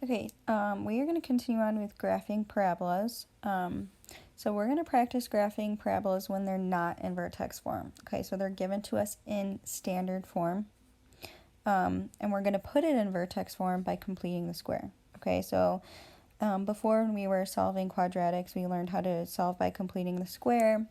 Okay, we are going to continue on with graphing parabolas. So we're going to practice graphing parabolas when they're not in vertex form. Okay, so they're given to us in standard form. And we're going to put it in vertex form by completing the square. Okay, so before when we were solving quadratics, we learned how to solve by completing the square.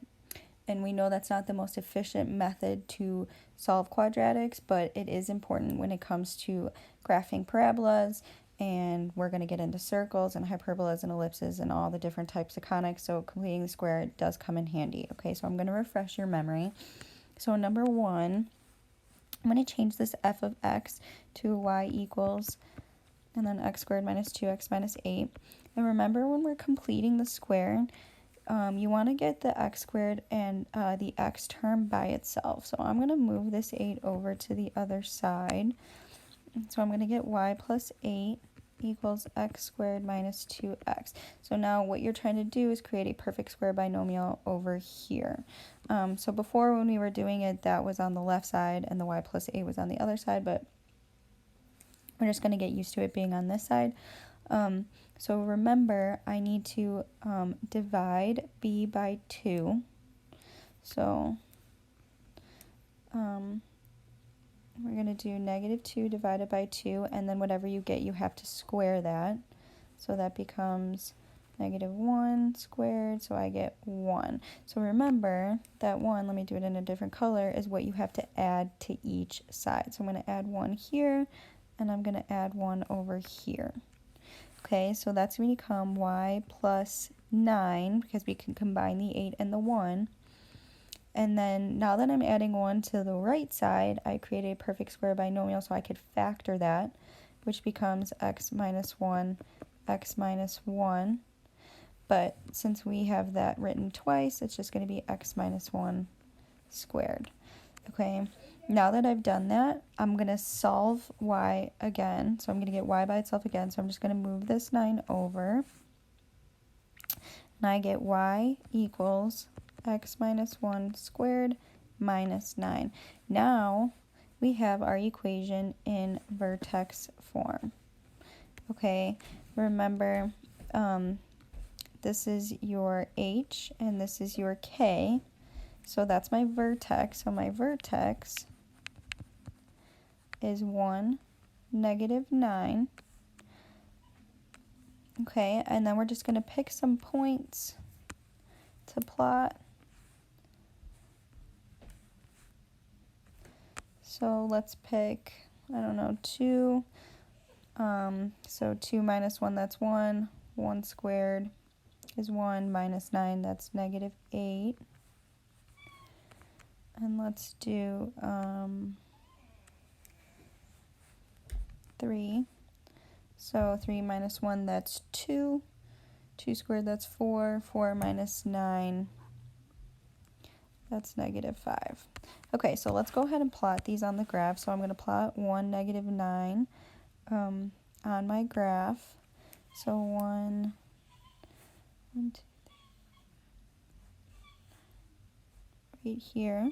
And we know that's not the most efficient method to solve quadratics, but it is important when it comes to graphing parabolas. And we're going to get into circles and hyperbolas and ellipses and all the different types of conics. So completing the square does come in handy. Okay, so I'm going to refresh your memory. So number one, I'm going to change this f of x to y equals, and then x squared minus 2x minus 8. And remember, when we're completing the square, you want to get the x squared and the x term by itself. So I'm going to move this 8 over to the other side. So I'm going to get y plus 8 equals x squared minus 2x. So now what you're trying to do is create a perfect square binomial over here. So before when we were doing it, that was on the left side and the y plus 8 was on the other side, but we're just going to get used to it being on this side. So remember, I need to divide b by 2. So we're going to do negative 2 divided by 2, and then whatever you get, you have to square that. So that becomes negative 1 squared, so I get 1. So remember, that 1, let me do it in a different color, is what you have to add to each side. So I'm going to add 1 here, and I'm going to add 1 over here. Okay, so that's going to become y plus 9, because we can combine the 8 and the 1. And then now that I'm adding 1 to the right side, I create a perfect square binomial, so I could factor that, which becomes x minus 1, x minus 1. But since we have that written twice, it's just going to be x minus 1 squared. Okay, now that I've done that, I'm going to solve y again. So I'm going to get y by itself again. So I'm just going to move this 9 over. And I get y equals x minus 1 squared minus 9. Now we have our equation in vertex form. Okay, remember, this is your h and this is your k. So that's my vertex. So my vertex is 1, negative 9. Okay, and then we're just going to pick some points to plot. So let's pick, I don't know, 2. So 2 minus 1, that's 1. 1 squared is 1 minus 9, that's negative 8. And let's do 3. So 3 minus 1, that's 2. 2 squared, that's 4. 4 minus 9, that's negative 5. Okay, so let's go ahead and plot these on the graph. So I'm going to plot 1, negative 9 on my graph. So 1, 2, 3, right here.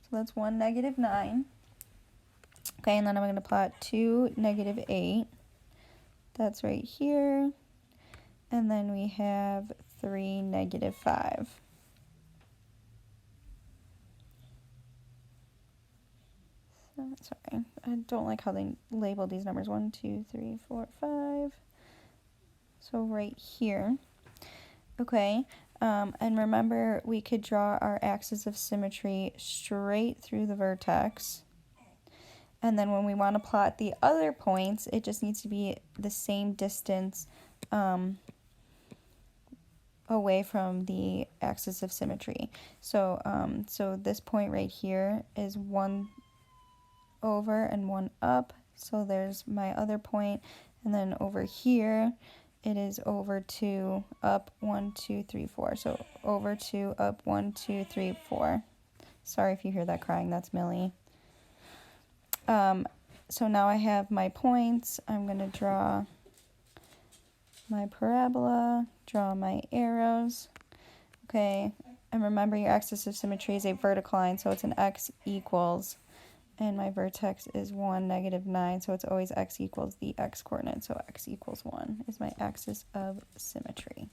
So that's 1, negative 9. Okay, and then I'm going to plot 2, negative 8. That's right here. And then we have 3, negative 5. Sorry, I don't like how they label these numbers. 1, 2, 3, 4, 5. So right here. Okay, and remember, we could draw our axis of symmetry straight through the vertex. And then when we want to plot the other points, it just needs to be the same distance away from the axis of symmetry. So, so this point right here is 1 over and 1 up. So there's my other point. And then over here, it is over 2, up, 1, 2, 3, 4. So over 2, up, 1, 2, 3, 4. Sorry if you hear that crying, that's Millie. So now I have my points. I'm going to draw my parabola, draw my arrows. Okay, and remember, your axis of symmetry is a vertical line, so it's an x equals and my vertex is 1, -9, so it's always x equals the x coordinate, so x equals 1 is my axis of symmetry.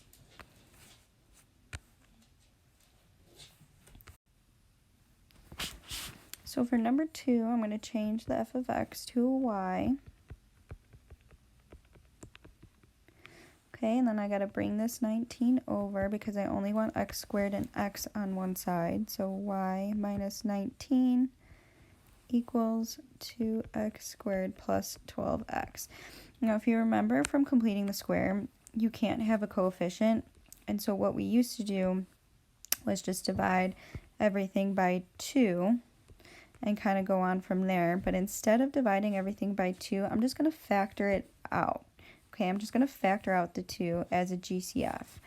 So for number 2, I'm going to change the f of x to a y. Okay, and then I got to bring this 19 over because I only want x squared and x on one side. So y minus 19 equals 2x squared plus 12x. Now, if you remember from completing the square, you can't have a coefficient. And so what we used to do was just divide everything by 2 and kind of go on from there. But instead of dividing everything by 2, I'm just going to factor it out. Okay, I'm just going to factor out the 2 as a GCF.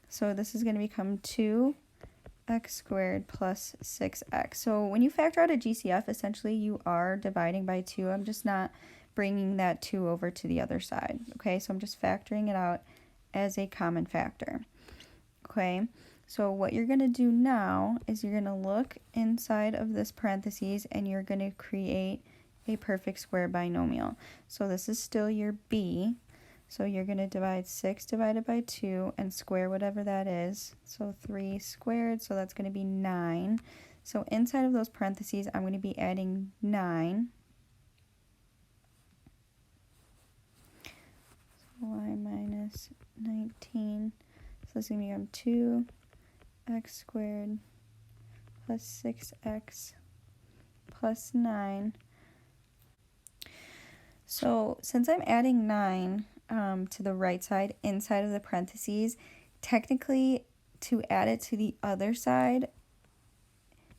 So this is going to become 2x squared plus 6x. So when you factor out a GCF, essentially you are dividing by 2. I'm just not bringing that 2 over to the other side. Okay, so I'm just factoring it out as a common factor. Okay, so what you're going to do now is you're going to look inside of this parentheses and you're going to create a perfect square binomial. So this is still your b. So you're going to divide 6 divided by 2 and square whatever that is. So 3 squared, so that's going to be 9. So inside of those parentheses, I'm going to be adding 9. So y minus 19. So this is going to become 2x squared plus 6x plus 9. So since I'm adding 9 to the right side inside of the parentheses, technically to add it to the other side,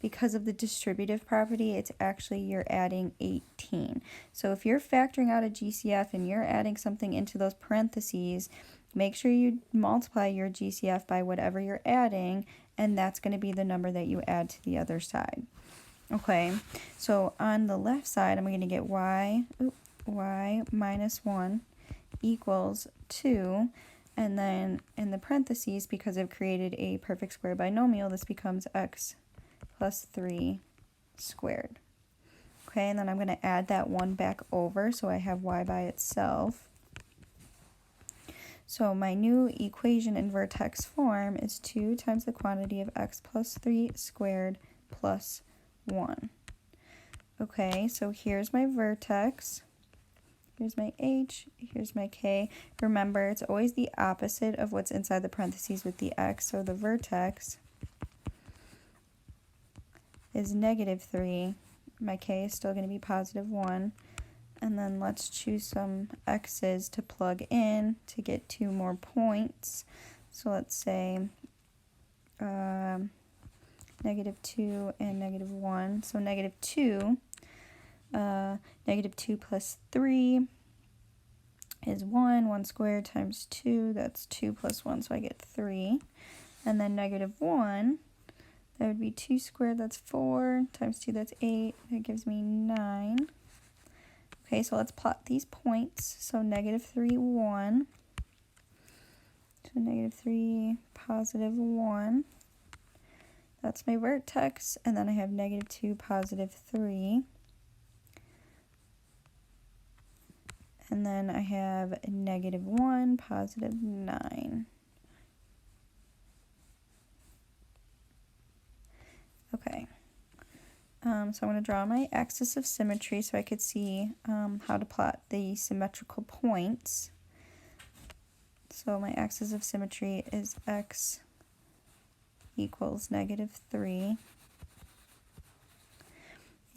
because of the distributive property, it's actually you're adding 18. So if you're factoring out a GCF and you're adding something into those parentheses, make sure you multiply your GCF by whatever you're adding, and that's going to be the number that you add to the other side. Okay, so on the left side, I'm going to get y minus 1 equals 2, and then in the parentheses, because I've created a perfect square binomial, this becomes x plus 3 squared. Okay, and then I'm going to add that 1 back over, so I have y by itself. So my new equation in vertex form is 2 times the quantity of x plus 3 squared plus 1. Okay, so here's my vertex. Here's my h, here's my k. Remember, it's always the opposite of what's inside the parentheses with the x, so the vertex is -3. My k is still going to be +1. And then let's choose some x's to plug in to get 2 more points. So let's say -2 and -1. So -2, -2 plus 3 is 1. 1 squared times 2, that's 2 plus 1, so I get 3. And then -1, that would be 2 squared, that's 4, times 2, that's 8. That gives me 9. Okay, so let's plot these points. So -3, 1. So -3, +1. That's my vertex. And then I have -2, +3. And then I have -1, +9. Okay. So I'm going to draw my axis of symmetry so I could see how to plot the symmetrical points. So my axis of symmetry is x equals -3.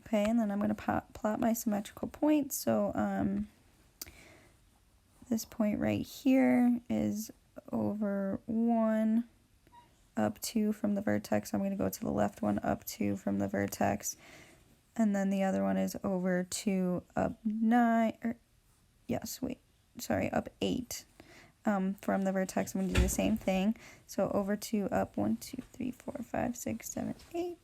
Okay, and then I'm going to plot my symmetrical points. So this point right here is over 1, up 2 from the vertex. I'm going to go to the left one, up 2 from the vertex. And then the other one is over 2, up 9, up 8 from the vertex. I'm going to do the same thing. So over 2, up 1, 2, 3, 4, 5, 6, 7, 8.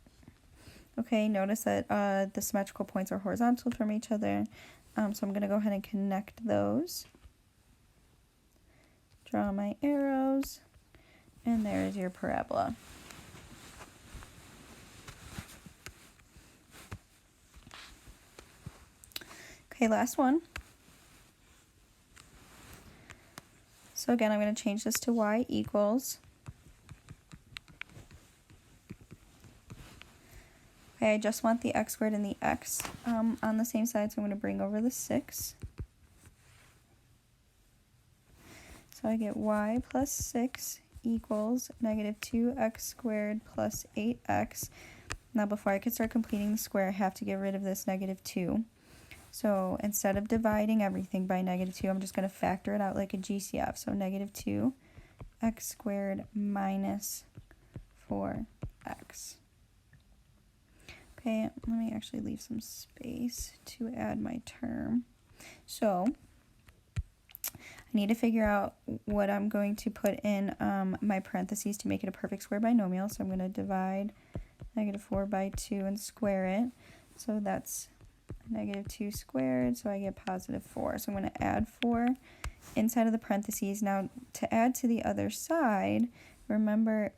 Okay, notice that the symmetrical points are horizontal from each other. So I'm going to go ahead and connect those. Draw my arrows. And there's your parabola. Okay, last one. So again, I'm going to change this to y equals. Okay, I just want the x squared and the x on the same side, so I'm going to bring over the 6. So I get y plus 6 equals negative 2x squared plus 8x. Now before I can start completing the square, I have to get rid of this negative 2. So instead of dividing everything by negative 2, I'm just going to factor it out like a GCF. So negative 2x squared minus 4x. Okay, let me actually leave some space to add my term. So I need to figure out what I'm going to put in my parentheses to make it a perfect square binomial. So I'm going to divide negative 4 by 2 and square it. So that's negative 2 squared, so I get positive 4. So I'm going to add 4 inside of the parentheses. Now to add to the other side, remember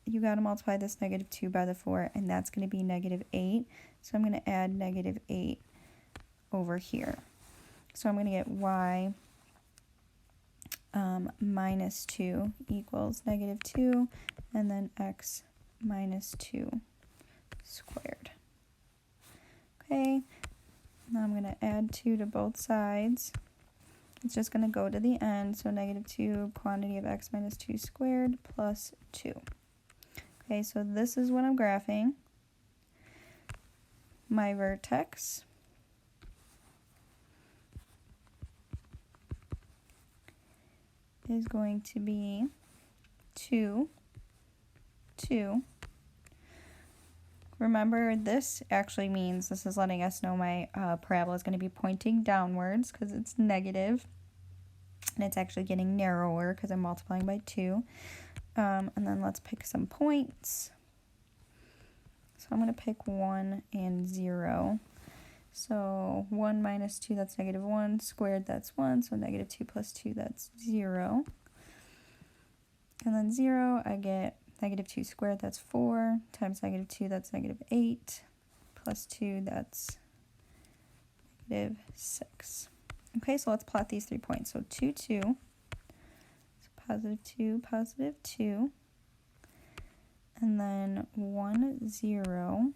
you got to multiply this negative 2 by the 4, and that's going to be negative 8. So I'm going to add negative 8 over here. So I'm going to get y minus 2 equals negative 2, and then x minus 2 squared. Okay, now I'm going to add 2 to both sides. It's just going to go to the end, so negative 2 quantity of x minus 2 squared plus 2. Okay, so this is what I'm graphing. My vertex is going to be 2, 2. Remember, this actually means, this is letting us know my parabola is going to be pointing downwards because it's negative, and it's actually getting narrower because I'm multiplying by 2. And then let's pick some points. So I'm going to pick 1 and 0. So 1 minus 2, that's negative 1, squared, that's 1, so negative 2 plus 2, that's 0. And then 0, I get negative 2 squared, that's 4, times negative 2, that's negative 8, plus 2, that's negative 6. Okay, so let's plot these 3 points. So 2, 2, so positive 2, positive 2, and then 1, 0,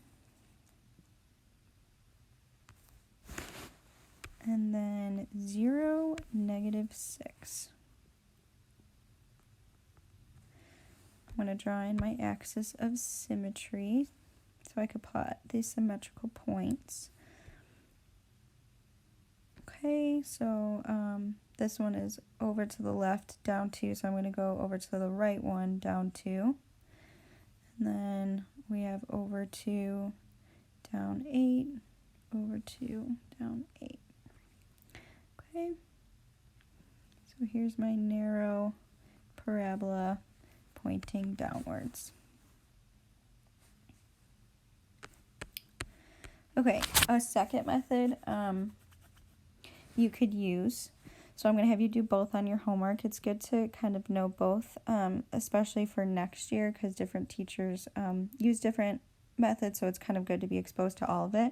and then 0, negative 6. I'm going to draw in my axis of symmetry so I could plot these symmetrical points. Okay, so this one is over to the left, down 2, so I'm going to go over to the right one, down 2. And then we have over 2, down 8, over 2, down 8. Okay, so here's my narrow parabola pointing downwards. Okay, a second method you could use, so I'm going to have you do both on your homework. It's good to kind of know both, especially for next year, because different teachers use different methods, so it's kind of good to be exposed to all of it.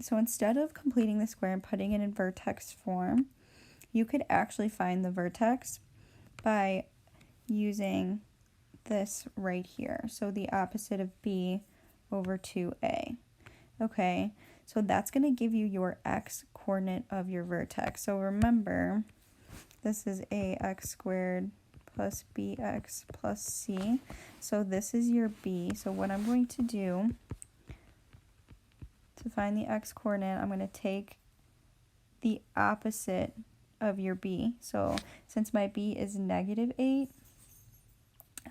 So instead of completing the square and putting it in vertex form, you could actually find the vertex by using this right here. So the opposite of b over 2a. Okay, so that's going to give you your x coordinate of your vertex. So remember, this is ax squared plus bx plus c. So this is your b. So what I'm going to do to find the x coordinate, I'm going to take the opposite of your b. So since my b is negative 8,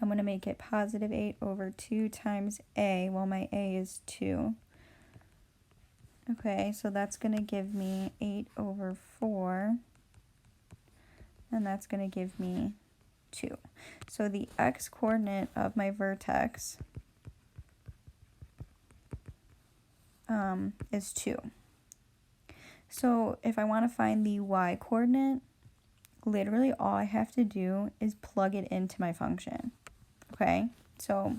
I'm going to make it positive 8 over 2 times a, well my a is 2. Okay, so that's going to give me 8 over 4, and that's going to give me 2. So the x coordinate of my vertex is 2. So if I want to find the y coordinate, literally all I have to do is plug it into my function. Okay, so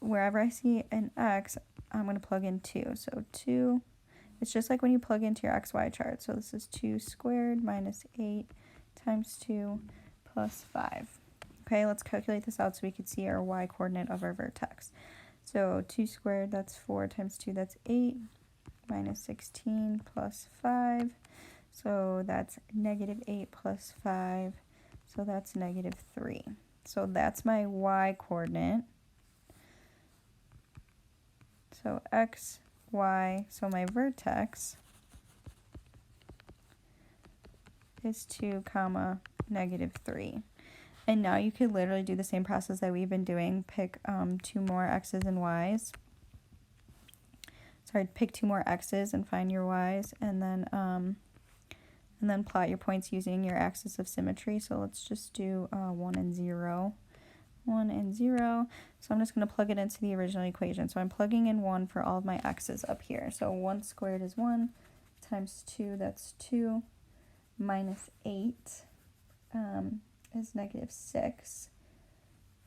wherever I see an x, I'm going to plug in 2. So 2 It's just like when you plug into your xy chart. So this is 2 squared minus 8 times 2 plus 5. Okay, let's calculate this out so we can see our y coordinate of our vertex. So 2 squared, that's 4 times 2, that's 8, minus 16 plus 5. So that's negative 8 plus 5. So that's negative 3. So that's my y coordinate. So x, y, so my vertex is 2 comma negative 3. And now you could literally do the same process that we've been doing. Pick 2 more x's and y's. Sorry, pick 2 more x's and find your y's, and then plot your points using your axis of symmetry. So let's just do 1 and 0. 1 and 0. So I'm just going to plug it into the original equation. So I'm plugging in 1 for all of my x's up here. So 1 squared is 1 times 2, that's 2, minus 8 is negative 6,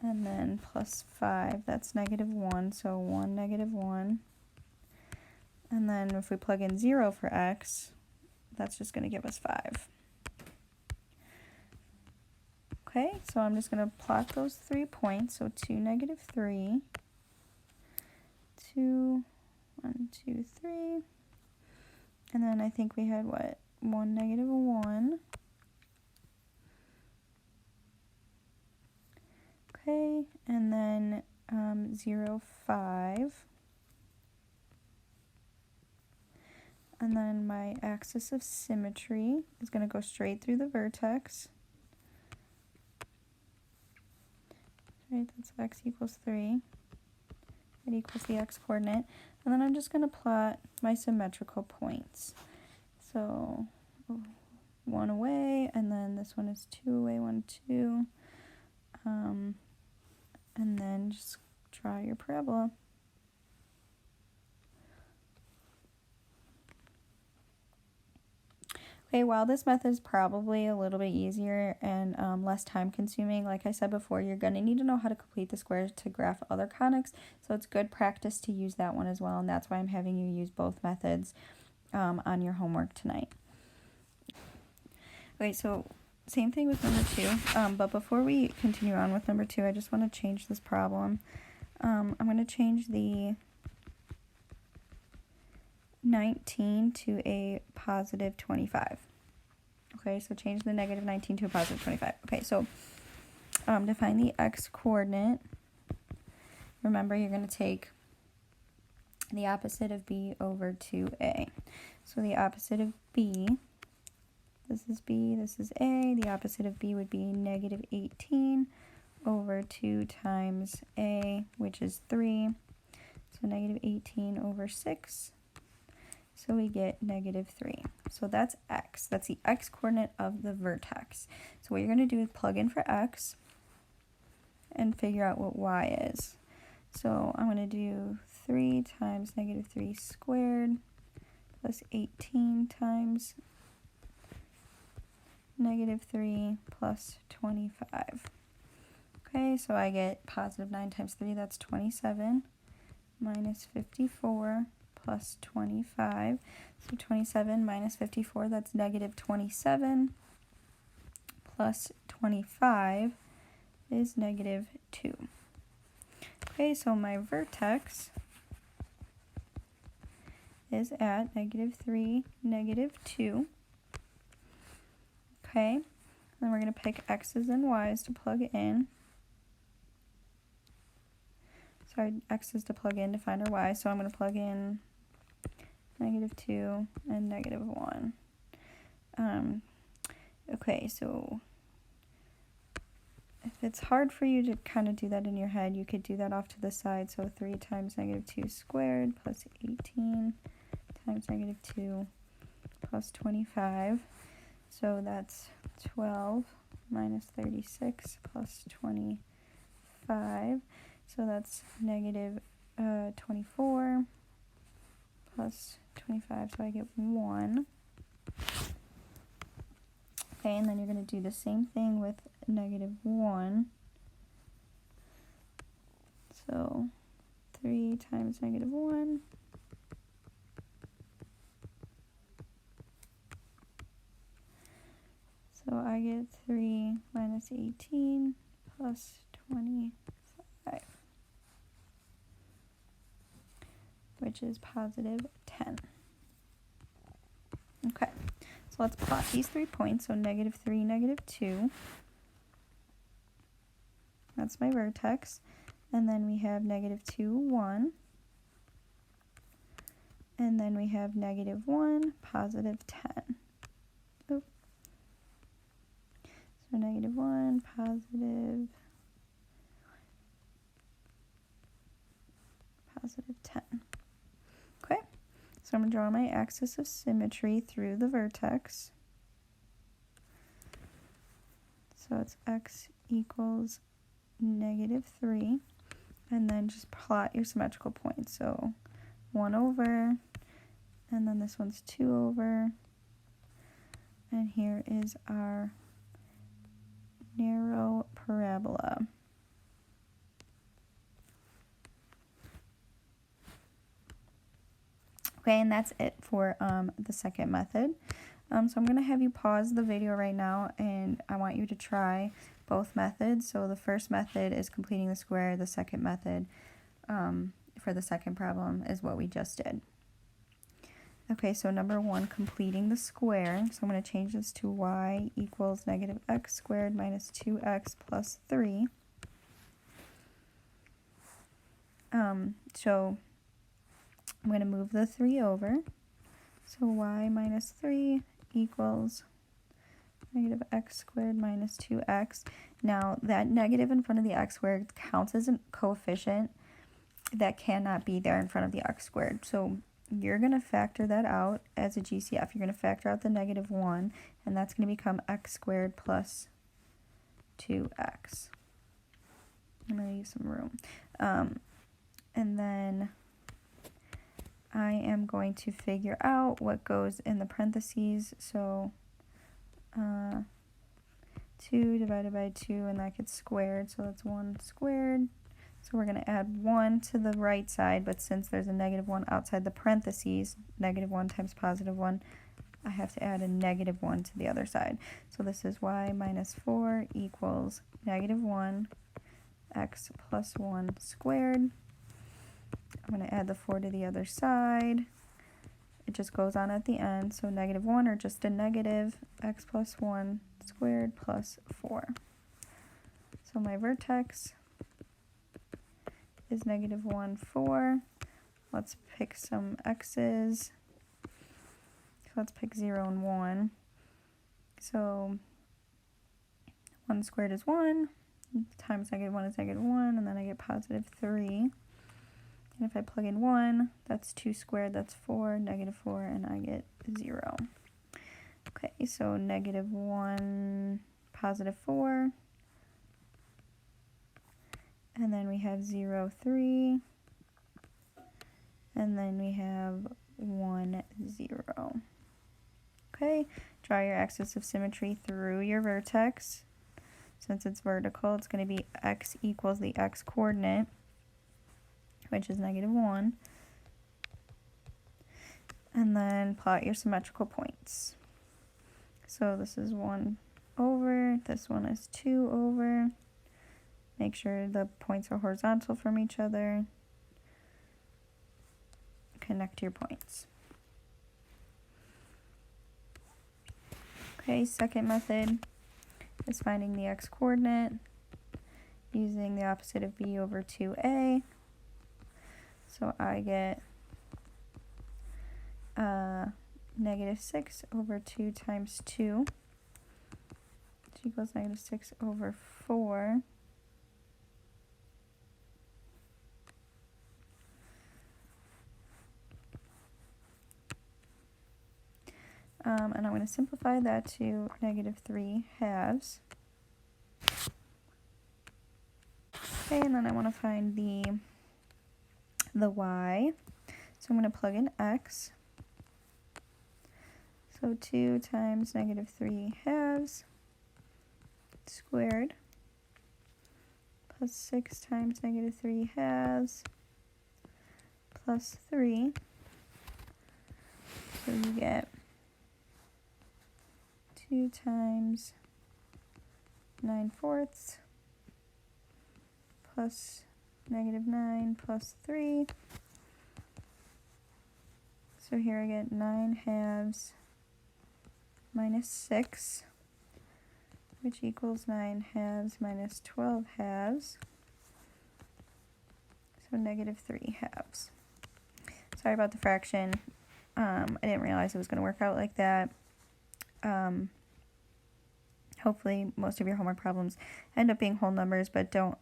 and then plus 5, that's negative 1, so 1, negative 1. And then if we plug in 0 for x, that's just going to give us 5. Okay, so I'm just going to plot those 3 points. So 2, negative 3, 2, 1, 2, 3. And then I think we had what? 1, negative 1. Okay, and then 0, 5. And then my axis of symmetry is going to go straight through the vertex. Right, that's x equals 3. It equals the x coordinate. And then I'm just going to plot my symmetrical points. So 1 away, and then this one is 2 away, 1, 2. And then just draw your parabola. Okay, while this method is probably a little bit easier and less time consuming, like I said before, you're going to need to know how to complete the squares to graph other conics, so it's good practice to use that one as well, and that's why I'm having you use both methods on your homework tonight. Okay, so same thing with number 2, but before we continue on with number 2, I just want to change this problem. I'm going to change the 19 to a positive 25. Okay, so change the negative 19 to a positive 25. Okay, so to find the x coordinate, remember you're going to take the opposite of b over 2a. So the opposite of b, this is b, this is a. The opposite of b would be negative 18 over 2 times a, which is 3. So negative 18 over 6. So we get negative 3. So that's x. That's the x coordinate of the vertex. So what you're going to do is plug in for x and figure out what y is. So I'm going to do 3 times negative 3 squared plus 18 times negative 3 plus 25. Okay, so I get positive 9 times 3, that's 27, minus 54 plus 25. So 27 minus 54, that's negative 27, plus 25 is negative 2. Okay, so my vertex is at negative 3, negative 2. Okay, then we're going to pick x's and y's to plug in. Sorry, x's to plug in to find our y, so I'm going to plug in negative 2 and negative 1. Okay, so if it's hard for you to kind of do that in your head, you could do that off to the side. So 3 times negative 2 squared plus 18 times negative 2 plus 25. So that's 12 minus 36 plus 25. So that's negative 24 plus 25, so I get 1. Okay, and then you're going to do the same thing with negative 1. So 3 times negative 1 So I get 3 minus 18 plus 25, which is positive 10. Okay, so let's plot these 3 points. So negative 3, negative 2. That's my vertex. And then we have negative 2, 1. And then we have negative 1, positive 10. Oop. So negative 1, positive 10. Okay, so I'm going to draw my axis of symmetry through the vertex. So it's x equals negative 3. And then just plot your symmetrical points. So 1 over, and then this one's 2 over. And here is our narrow parabola. Okay, and that's it for the second method. So I'm going to have you pause the video right now, and I want you to try both methods. So the first method is completing the square. The second method for the second problem is what we just did. Okay, so number 1, completing the square. So I'm going to change this to y equals negative x squared minus 2x plus 3. So I'm going to move the 3 over. So y minus 3 equals negative x squared minus 2x. Now, that negative in front of the x squared counts as a coefficient that cannot be there in front of the x squared. So you're going to factor that out as a GCF. You're going to factor out the negative 1, and that's going to become x squared plus 2x. I'm going to use some room. And then I am going to figure out what goes in the parentheses. So 2 divided by 2, and that gets squared, so that's 1 squared. So we're going to add 1 to the right side, but since there's a negative 1 outside the parentheses, negative 1 times positive 1, I have to add a negative 1 to the other side. So this is y minus 4 equals negative 1 x plus 1 squared. I'm going to add the 4 to the other side. It just goes on at the end, so negative 1 or just a negative, x plus 1 squared plus 4. So my vertex is negative 1, 4. Let's pick some x's. So let's pick 0 and 1. So 1 squared is 1, times negative 1 is negative 1, and then I get positive 3. And if I plug in 1, that's 2 squared, that's 4, negative 4, and I get 0. Okay, so negative 1, positive 4. And then we have 0, 3. And then we have 1, 0. Okay, draw your axis of symmetry through your vertex. Since it's vertical, it's going to be x equals the x coordinate, which is negative 1. And then plot your symmetrical points. So this is 1 over, this one is 2 over. Make sure the points are horizontal from each other. Connect your points. Okay, second method is finding the x coordinate using the opposite of b over 2a. So I get negative 6 over 2 times 2, which equals negative 6 over 4. And I'm going to simplify that to negative 3 halves. Okay, and then I want to find the y. So I'm going to plug in x. So 2 times negative 3 halves squared plus 6 times negative 3 halves plus 3. So you get 2 times 9/4 plus -9 plus 3. So here I get 9/2 minus 6, which equals 9/2 minus 12/2. So -3/2. Sorry about the fraction. I didn't realize it was going to work out like that. Hopefully most of your homework problems end up being whole numbers, but don't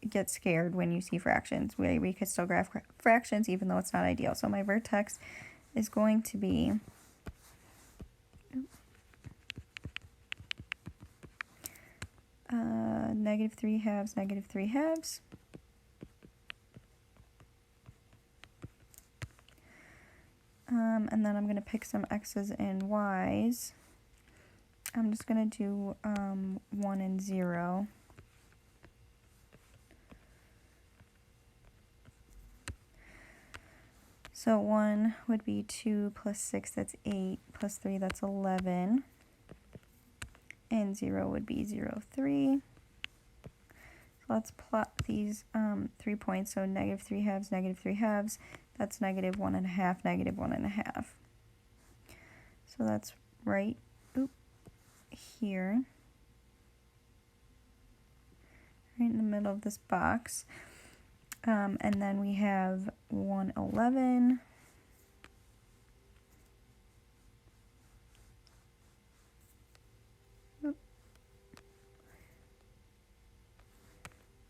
get scared when you see fractions. We could still graph fractions even though it's not ideal. So my vertex is going to be -3/2, -3/2. And then I'm going to pick some x's and y's. I'm just going to do 1 and 0. So 1 would be 2 plus 6, that's 8, plus 3, that's 11. And 0 would be 0, 3. So let's plot these 3 points. So -3/2, -3/2. That's -1.5, -1.5. So that's right here, right in the middle of this box. And then we have 111.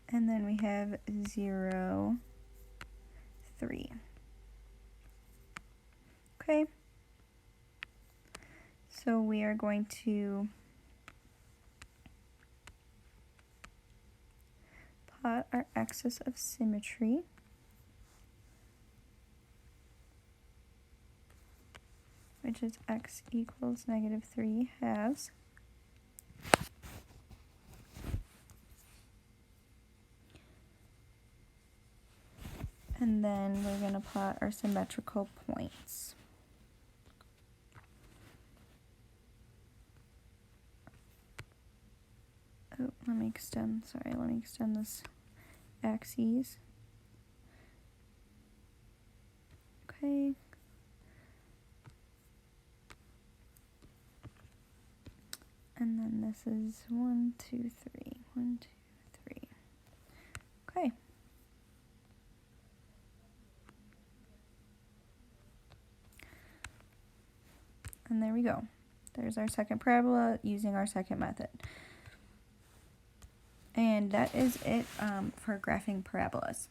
And then we have 0, 3. Okay. So we are going to plot our axis of symmetry. Which is x equals -3/2. And then we're going to plot our symmetrical points. Oh, let me extend this axes. Okay. And then this is 1, 2, 3, 1, 2, 3. Okay. And there we go. There's our second parabola using our second method. And that is it for graphing parabolas.